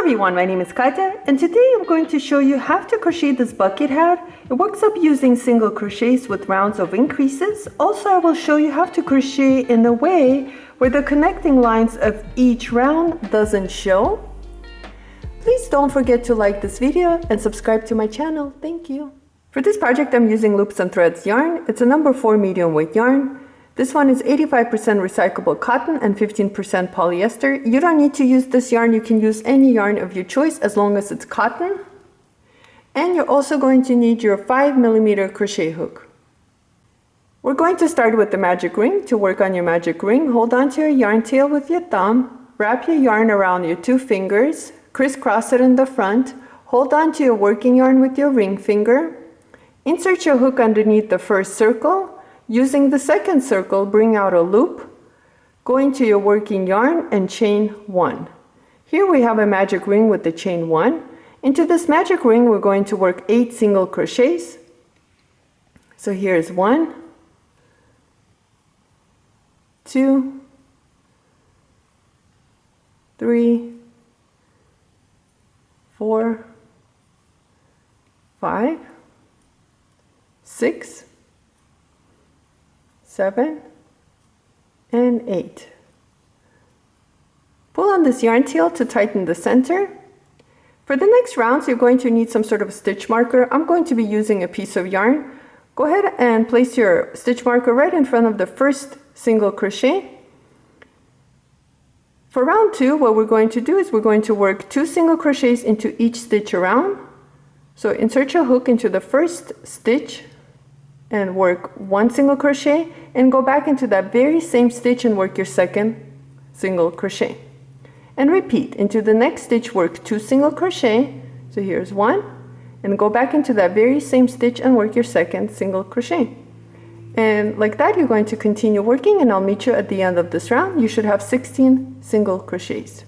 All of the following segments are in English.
everyone, my name is Katya and today I'm going to show you how to crochet this bucket hat. It works up using single crochets with rounds of increases. Also, I will show you how to crochet in a way where the connecting lines of each round doesn't show. Please don't forget to like this video and subscribe to my channel. Thank you. For this project I'm using Loops and Threads yarn. It's a number 4 medium weight yarn. This one is 85% recyclable cotton and 15% polyester. You don't need to use this yarn. You can use any yarn of your choice as long as it's cotton. And you're also going to need your 5mm crochet hook. We're going to start with the magic ring. To work on your magic ring, hold on to your yarn tail with your thumb, wrap your yarn around your 2 fingers, crisscross it in the front, hold on to your working yarn with your ring finger, insert your hook underneath the first circle. Using the second circle, bring out a loop, go into your working yarn and chain 1. Here we have a magic ring with the chain 1. Into this magic ring we're going to work 8 single crochets. So here's 1, 2, 3, 4, 5, 6, 7, and 8. Pull on this yarn tail to tighten the center. For the next rounds, you're going to need some sort of stitch marker. I'm going to be using a piece of yarn. Go ahead and place your stitch marker right in front of the first single crochet. For round 2, what we're going to do is we're going to work 2 single crochets into each stitch around. So insert your hook into the first stitch and work 1 single crochet and go back into that very same stitch and work your second single crochet. And repeat. Into the next stitch, work 2 single crochet. So here's 1 and go back into that very same stitch and work your second single crochet. And like that you're going to continue working, and I'll meet you at the end of this round. You should have 16 single crochets.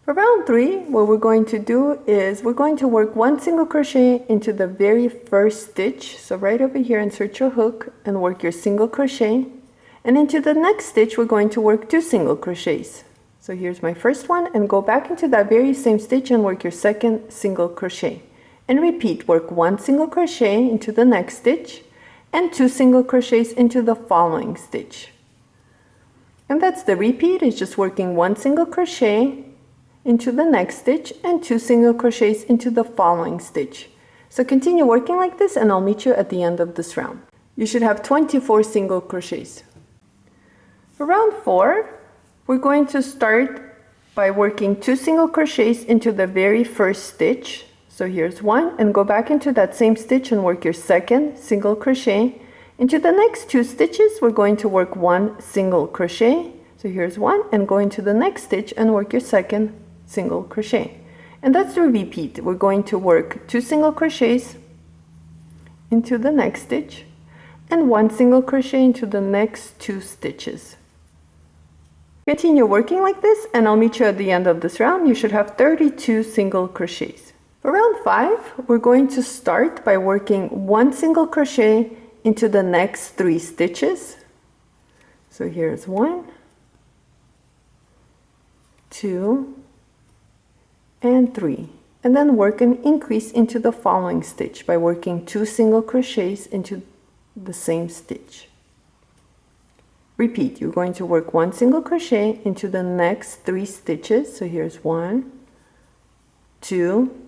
For round 3, what we're going to do is we're going to work 1 single crochet into the very first stitch. So right over here, insert your hook and work your single crochet. And into the next stitch, we're going to work 2 single crochets. So here's my first one, and go back into that very same stitch and work your second single crochet. And repeat, work 1 single crochet into the next stitch and 2 single crochets into the following stitch. And that's the repeat. It's just working 1 single crochet into the next stitch and 2 single crochets into the following stitch. So continue working like this and I'll meet you at the end of this round. You should have 24 single crochets. For round 4, we're going to start by working 2 single crochets into the very first stitch. So here's 1 and go back into that same stitch and work your second single crochet. Into the next 2 stitches, we're going to work 1 single crochet. So here's 1 and go into the next stitch and work your second single crochet. And that's the repeat. We're going to work 2 single crochets into the next stitch and 1 single crochet into the next 2 stitches. Continue working like this and I'll meet you at the end of this round. You should have 32 single crochets. For round 5, we're going to start by working 1 single crochet into the next 3 stitches. So here's 1, 2, and 3, and then work an increase into the following stitch by working 2 single crochets into the same stitch. Repeat, you're going to work 1 single crochet into the next 3 stitches. So here's 1, 2,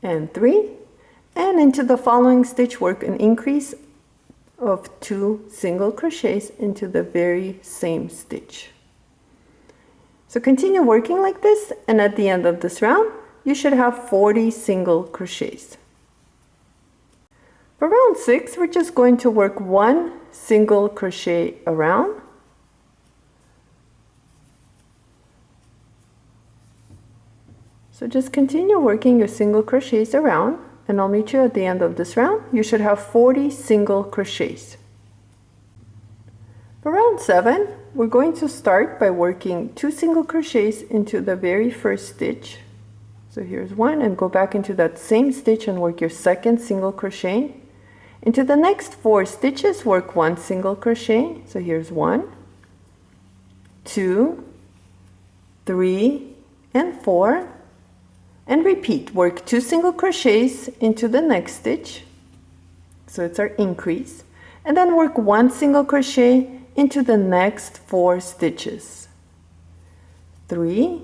and 3, and into the following stitch work an increase of 2 single crochets into the very same stitch. So continue working like this, and at the end of this round, you should have 40 single crochets. For round 6, we're just going to work 1 single crochet around. So just continue working your single crochets around, and I'll meet you at the end of this round. You should have 40 single crochets. For round 7, we're going to start by working 2 single crochets into the very first stitch. So here's 1 and go back into that same stitch and work your second single crochet. Into the next 4 stitches, work 1 single crochet. So here's 1, 2, 3, and 4, and repeat. Work 2 single crochets into the next stitch, so it's our increase, and then work 1 single crochet into the next 4 stitches, 3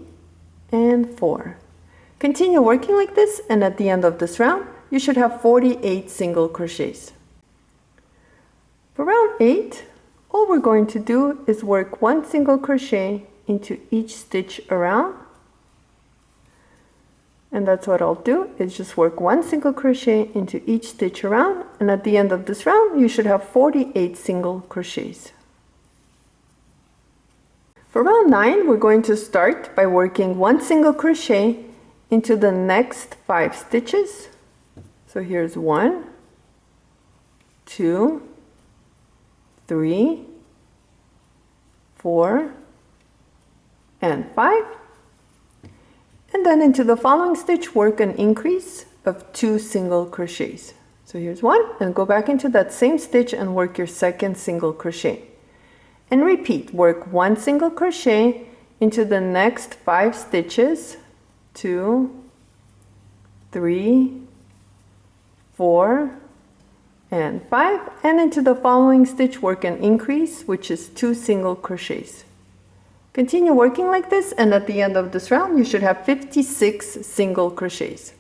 and 4. Continue working like this, and at the end of this round you should have 48 single crochets. For round 8, all we're going to do is work 1 single crochet into each stitch around, and that's what I'll do, is just work 1 single crochet into each stitch around, and at the end of this round you should have 48 single crochets. For round 9, we're going to start by working 1 single crochet into the next 5 stitches. So here's 1, 2, 3, 4, and 5. And then into the following stitch, work an increase of 2 single crochets. So here's 1, and go back into that same stitch and work your second single crochet. And repeat, work 1 single crochet into the next 5 stitches, 2, 3, 4, and 5, and into the following stitch work an increase, which is 2 single crochets. Continue working like this, and at the end of this round you should have 56 single crochets.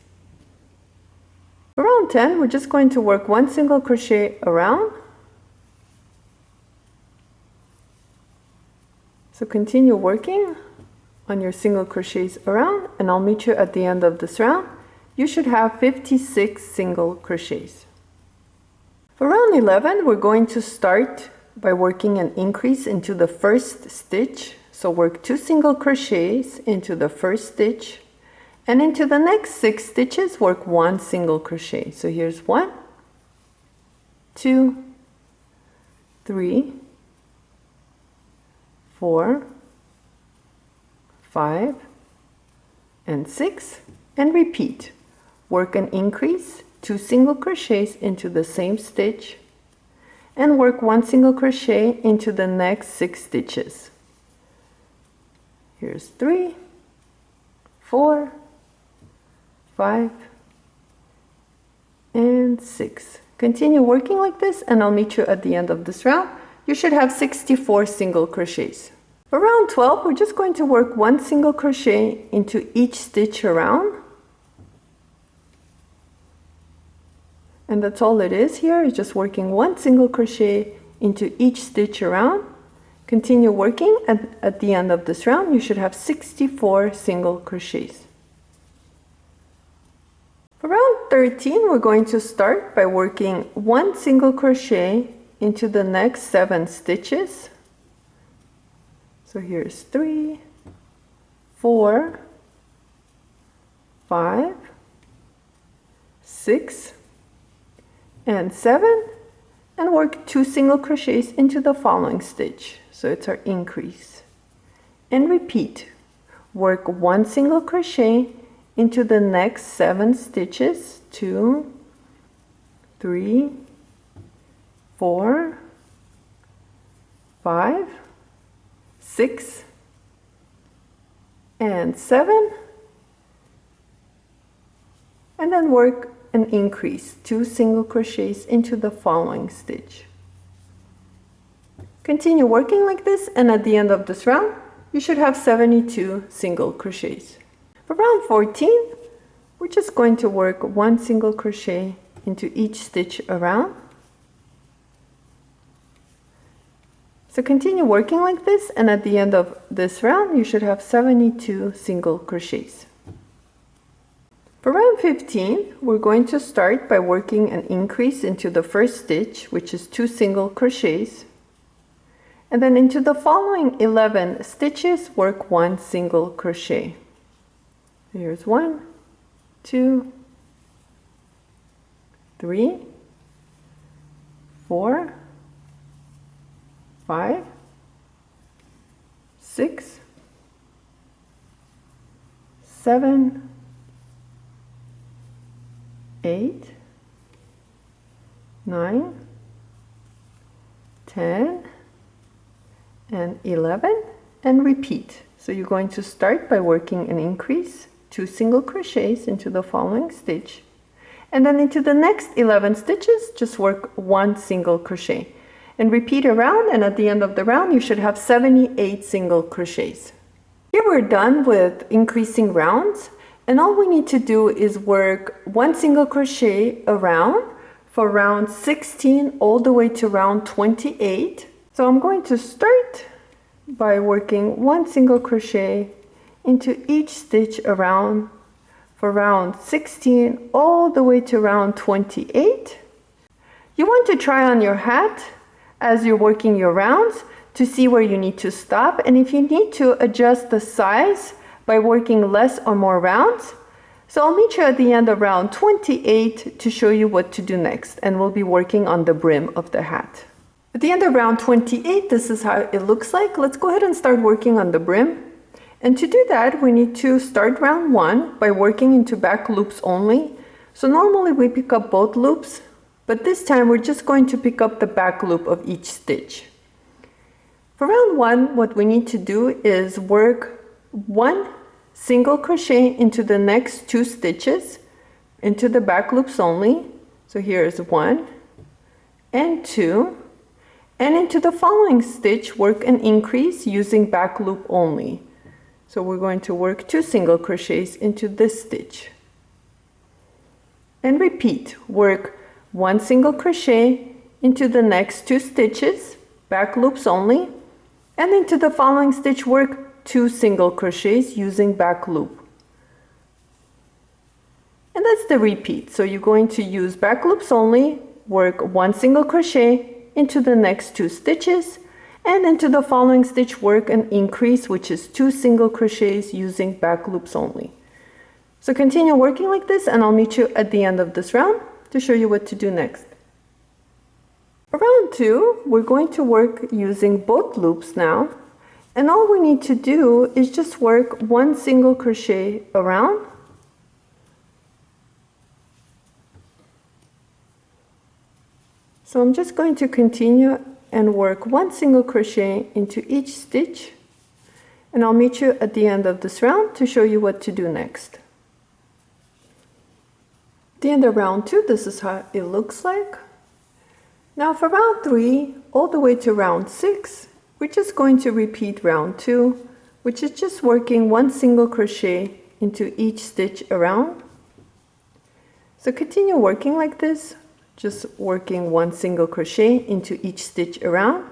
For round 10, we're just going to work 1 single crochet around. So continue working on your single crochets around, and I'll meet you at the end of this round. You should have 56 single crochets. For round 11, we're going to start by working an increase into the first stitch. So work 2 single crochets into the first stitch, and into the next 6 stitches work 1 single crochet. So here's 1, 2, 3, 4, 5, and 6, and repeat. Work an increase, 2 single crochets into the same stitch, and work 1 single crochet into the next 6 stitches. Here's 3, 4, 5, and 6. Continue working like this, and I'll meet you at the end of this round. You should have 64 single crochets. For round 12, we're just going to work 1 single crochet into each stitch around. And that's all it is here, is just working 1 single crochet into each stitch around. Continue working, and at the end of this round you should have 64 single crochets. For round 13, we're going to start by working 1 single crochet into the next 7 stitches. So here's 3, 4, 5, 6, and 7, and work 2 single crochets into the following stitch. So it's our increase. And repeat. Work 1 single crochet into the next 7 stitches, 2, 3, 4, 5, 6, and 7, and then work an increase, 2 single crochets into the following stitch. Continue working like this, and at the end of this round you should have 72 single crochets. For round 14, we're just going to work 1 single crochet into each stitch around. So continue working like this, and at the end of this round you should have 72 single crochets. For round 15, we're going to start by working an increase into the first stitch, which is 2 single crochets, and then into the following 11 stitches work 1 single crochet. Here's 1, 2, 3, 4, 5, 6, 7, 8, 9, 10, and 11, and repeat. So you're going to start by working an increase, 2 single crochets into the following stitch, and then into the next 11 stitches just work 1 single crochet and repeat around, and at the end of the round you should have 78 single crochets. Here we're done with increasing rounds, and all we need to do is work 1 single crochet around for round 16 all the way to round 28. So I'm going to start by working 1 single crochet into each stitch around for round 16 all the way to round 28. You want to try on your hat as you're working your rounds to see where you need to stop, and if you need to adjust the size by working less or more rounds. So I'll meet you at the end of round 28 to show you what to do next, and we'll be working on the brim of the hat. At the end of round 28, this is how it looks like. Let's go ahead and start working on the brim. And to do that, we need to start round 1 by working into back loops only. So normally we pick up both loops, but this time we're just going to pick up the back loop of each stitch. For round 1, what we need to do is work 1 single crochet into the next 2 stitches into the back loops only. So here's 1 and 2, and into the following stitch work an increase using back loop only. So we're going to work 2 single crochets into this stitch and repeat, work 1 single crochet into the next 2 stitches, back loops only, and into the following stitch work 2 single crochets using back loop. And that's the repeat. So you're going to use back loops only, work 1 single crochet into the next 2 stitches, and into the following stitch work an increase, which is 2 single crochets using back loops only. So continue working like this, and I'll meet you at the end of this round to show you what to do next. For round 2, we're going to work using both loops now, and all we need to do is just work 1 single crochet around, so I'm just going to continue and work 1 single crochet into each stitch, and I'll meet you at the end of this round to show you what to do next. At the end of round 2, this is how it looks like. Now for round 3 all the way to round 6, we're just going to repeat round 2, which is just working 1 single crochet into each stitch around. So continue working like this, just working 1 single crochet into each stitch around,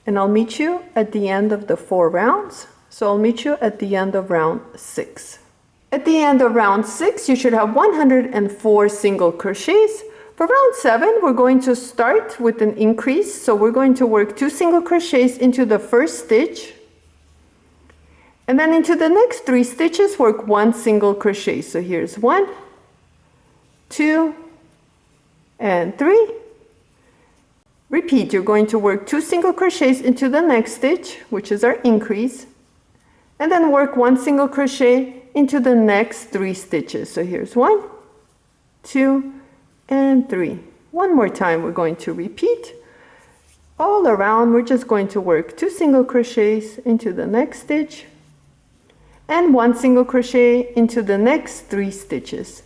and I'll meet you at the end of the 4 rounds. So I'll meet you at the end of round 6. At the end of round 6, you should have 104 single crochets. For round 7, we're going to start with an increase. So we're going to work 2 single crochets into the first stitch, and then into the next 3 stitches work 1 single crochet. So here's 1, 2, and 3. Repeat, you're going to work 2 single crochets into the next stitch, which is our increase, and then work 1 single crochet into the next 3 stitches. So here's 1, 2, and 3. One more time, we're going to repeat. All around, we're just going to work 2 single crochets into the next stitch and 1 single crochet into the next 3 stitches.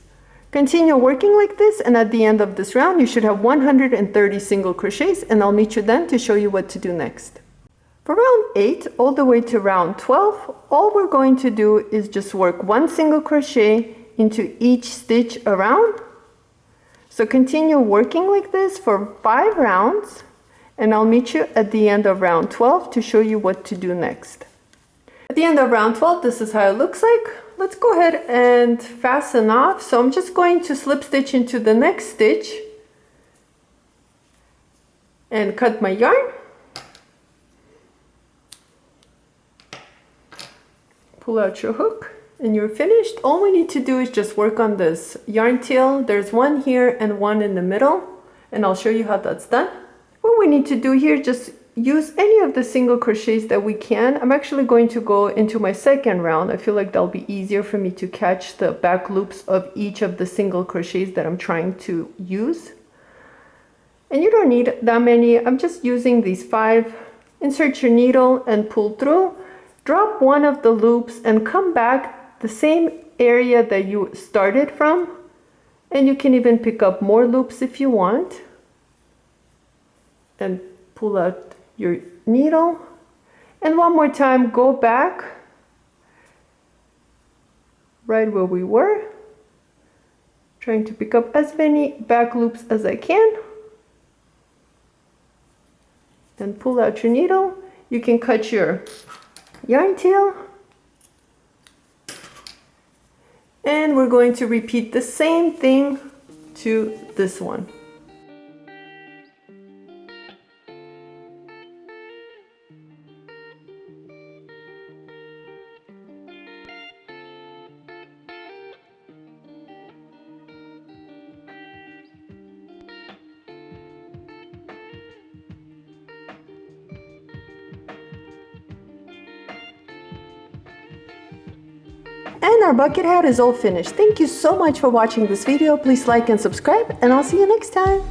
Continue working like this, and at the end of this round you should have 130 single crochets, and I'll meet you then to show you what to do next. For round 8 all the way to round 12, all we're going to do is just work 1 single crochet into each stitch around. So continue working like this for 5 rounds, and I'll meet you at the end of round 12 to show you what to do next. At the end of round 12, this is how it looks like. Let's go ahead and fasten off. So I'm just going to slip stitch into the next stitch and cut my yarn. Pull out your hook and you're finished. All we need to do is just work on this yarn tail. There's one here and one in the middle, and I'll show you how that's done. What we need to do here, just use any of the single crochets that we can. I'm actually going to go into my second round. I feel like that'll be easier for me to catch the back loops of each of the single crochets that I'm trying to use. And you don't need that many. I'm just using these 5. Insert your needle and pull through. drop one of the loops and come back the same area that you started from, and you can even pick up more loops if you want, and pull out your needle. And one more time, go back right where we were, trying to pick up as many back loops as I can, and pull out your needle. You can cut your yarn tail, and we're going to repeat the same thing to this one. And our bucket hat is all finished. Thank you so much for watching this video. Please like and subscribe, and I'll see you next time.